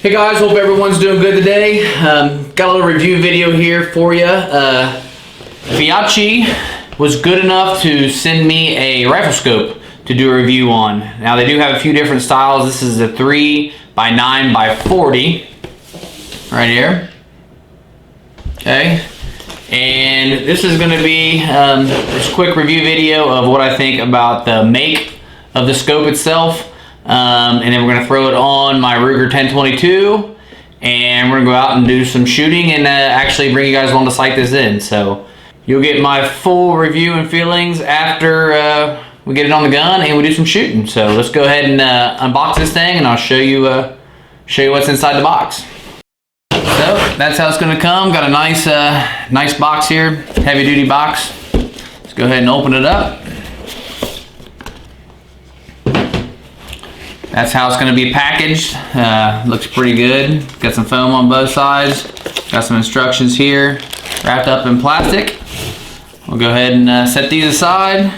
Hey guys, hope everyone's doing good today. Got a little review video here for you. Feyachi was good enough to send me a Riflescope to do a review on. Now they do have a few different styles. This is a 3-9x40 right here. Okay, and this is going to be this quick review video of what I think about the make of the scope itself. And then we're going to throw it on my Ruger 1022 and we're going to go out and do some shooting and actually bring you guys along to sight this in. So you'll get my full review and feelings after we get it on the gun and we do some shooting. So let's go ahead and unbox this thing and I'll show you what's inside the box. So that's how it's going to come. Got a nice box here, heavy duty box. Let's go ahead and open it up. That's how it's going to be packaged. Looks pretty good. Got some foam on both sides. Got some instructions here, wrapped up in plastic. We'll go ahead and set these aside.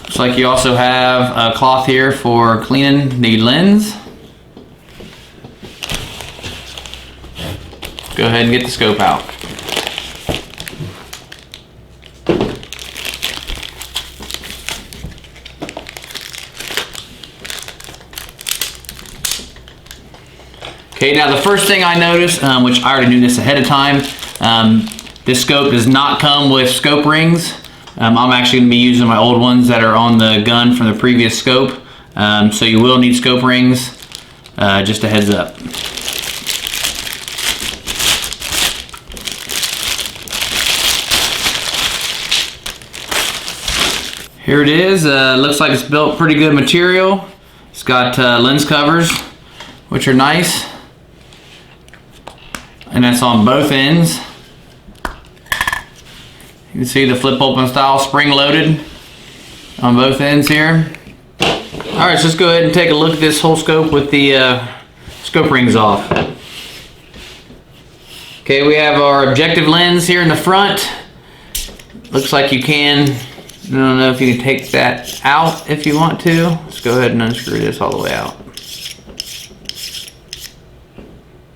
Looks like you also have a cloth here for cleaning the lens. Go ahead and get the scope out. Okay, now the first thing I noticed, which I already knew this ahead of time, this scope does not come with scope rings. I'm actually going to be using my old ones that are on the gun from the previous scope. So you will need scope rings, just a heads up. Here it is. Looks like it's built pretty good material. It's got lens covers, which are nice. And that's on both ends. You can see the flip open style, spring loaded on both ends here. Alright, so let's go ahead and take a look at this whole scope with the scope rings off. Okay, we have our objective lens here in the front. Looks like you can, I don't know if you can take that out if you want to. Let's go ahead and unscrew this all the way out.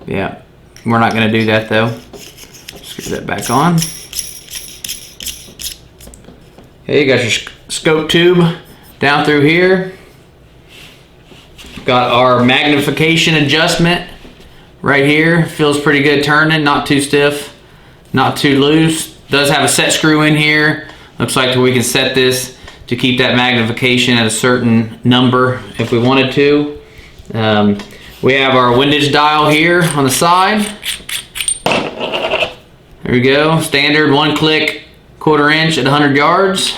Yeah. We're not going to do that though. Screw that back on. Okay, you got your scope tube down through here. Got our magnification adjustment right here. Feels pretty good turning, not too stiff, not too loose. Does have a set screw in here. Looks like we can set this to keep that magnification at a certain number if we wanted to. We have our windage dial here on the side. There we go, standard 1-click 1/4 inch at 100 yards.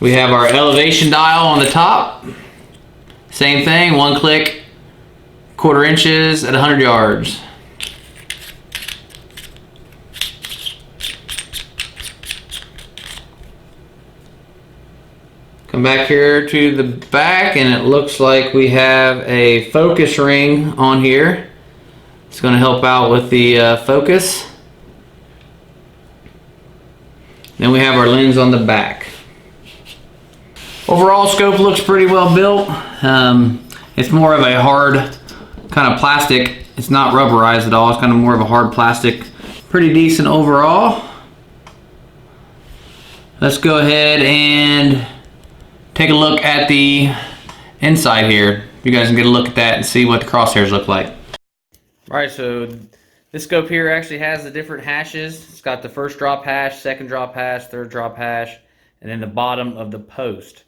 We have our elevation dial on the top. Same thing, 1-click 1/4 inches at 100 yards. Come back here to the back and it looks like we have a focus ring on here. It's going to help out with the focus. Then we have our lens on the back. Overall, scope looks pretty well built. It's more of a hard kind of plastic. It's not rubberized at all. It's kind of more of a hard plastic. Pretty decent overall. Let's go ahead and take a look at the inside here. You guys can get a look at that and see what the crosshairs look like. Alright, so this scope here actually has the different hashes. It's got the first drop hash, second drop hash, third drop hash, and then the bottom of the post.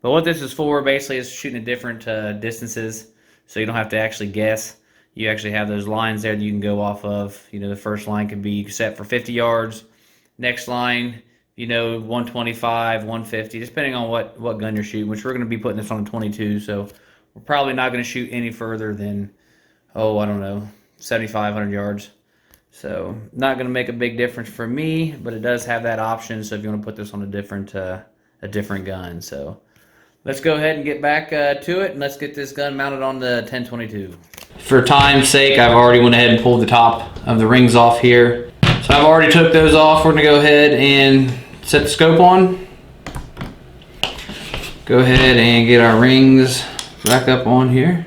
But what this is for basically is shooting at different distances, so you don't have to actually guess. You actually have those lines there that you can go off of. You know, the first line could be set for 50 yards. Next line, you know, 125, 150, depending on what gun you're shooting, which we're going to be putting this on a 22, so we're probably not going to shoot any further than, oh, I don't know, 75, 100 yards. So not going to make a big difference for me, but it does have that option, so if you want to put this on a different gun. So let's go ahead and get back to it, and let's get this gun mounted on the 1022. For time's sake, I've already went ahead and pulled the top of the rings off here. So I've already took those off. We're going to go ahead and set the scope on. Go go ahead and get our rings back up on here.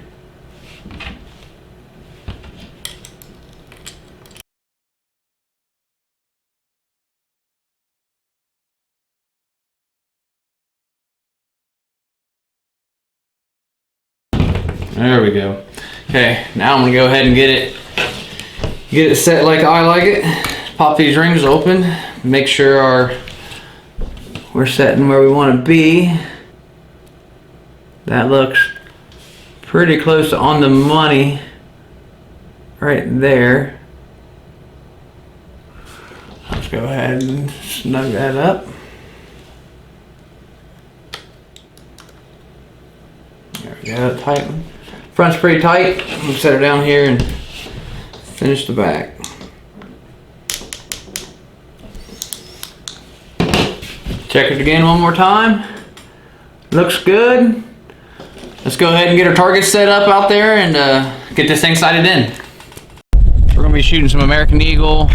There we go. Okay, now I'm gonna go ahead and get it set like I like it. Pop these rings open, make sure we're setting where we want to be. That looks pretty close to on the money right there. Let's go ahead and snug that up. There we go, tight one. Front's pretty tight. I'm gonna set her down here and finish the back. Check it again one more time. Looks good. Let's go ahead and get our targets set up out there and get this thing sighted in. We're gonna be shooting some American Eagle,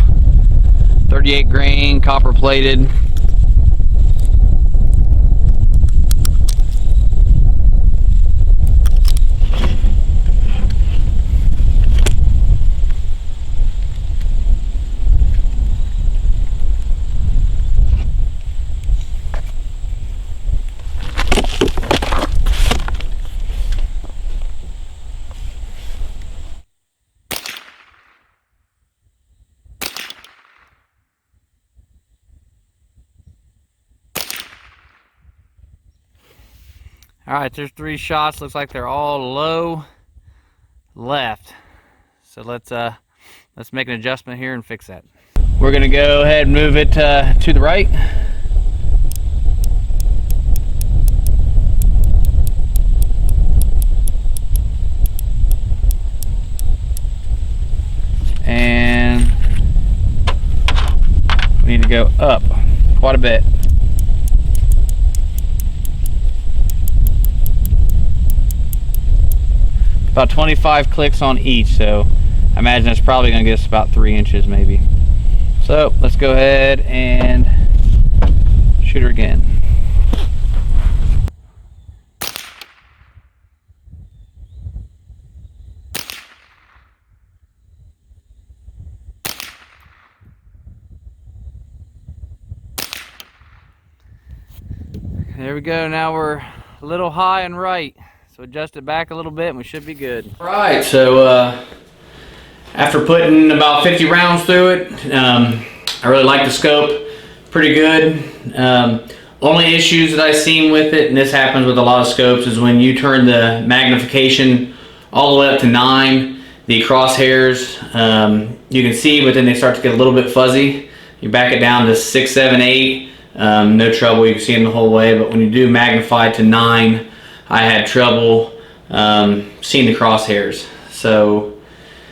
38 grain, copper plated. All right, there's 3 shots. Looks like they're all low left. So let's make an adjustment here and fix that. We're gonna go ahead and move it to the right. And we need to go up quite a bit. About 25 clicks on each, so I imagine it's probably going to get us about 3 inches maybe. So let's go ahead and shoot her again. There we go. Now we're a little high and right. So adjust it back a little bit and we should be good. All right, so after putting about 50 rounds through it, I really like the scope, pretty good. Only issues that I've seen with it, and this happens with a lot of scopes, is when you turn the magnification all the way up to 9, the crosshairs, you can see, but then they start to get a little bit fuzzy. You back it down to 6, 7, 8, no trouble, you can see them the whole way, but when you do magnify to 9, I had trouble seeing the crosshairs. So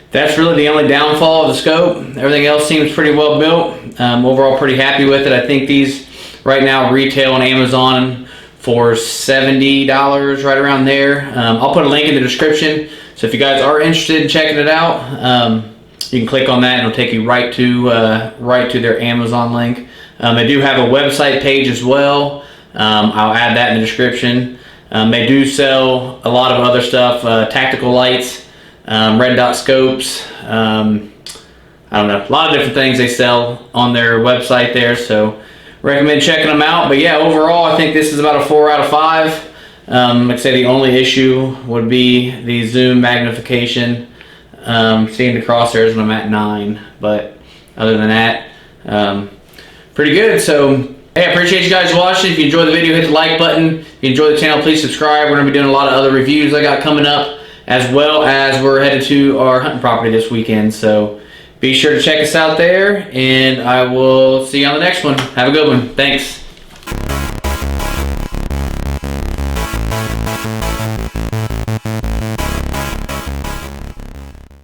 that's really the only downfall of the scope. Everything else seems pretty well built. Overall pretty happy with it. I think these right now retail on Amazon for $70, right around there. I'll put a link in the description. So if you guys are interested in checking it out, you can click on that and it'll take you right to their Amazon link. They do have a website page as well. I'll add that in the description. They do sell a lot of other stuff, tactical lights, red dot scopes, I don't know, a lot of different things they sell on their website there, so recommend checking them out. But yeah, overall I think this is about a 4 out of 5. Like I say, the only issue would be the zoom magnification, seeing the crosshairs when I'm at 9, but other than that, pretty good. So hey, I appreciate you guys watching. If you enjoyed the video, hit the like button. If you enjoyed the channel, please subscribe. We're going to be doing a lot of other reviews I got coming up, as well as we're headed to our hunting property this weekend. So be sure to check us out there, and I will see you on the next one. Have a good one. Thanks.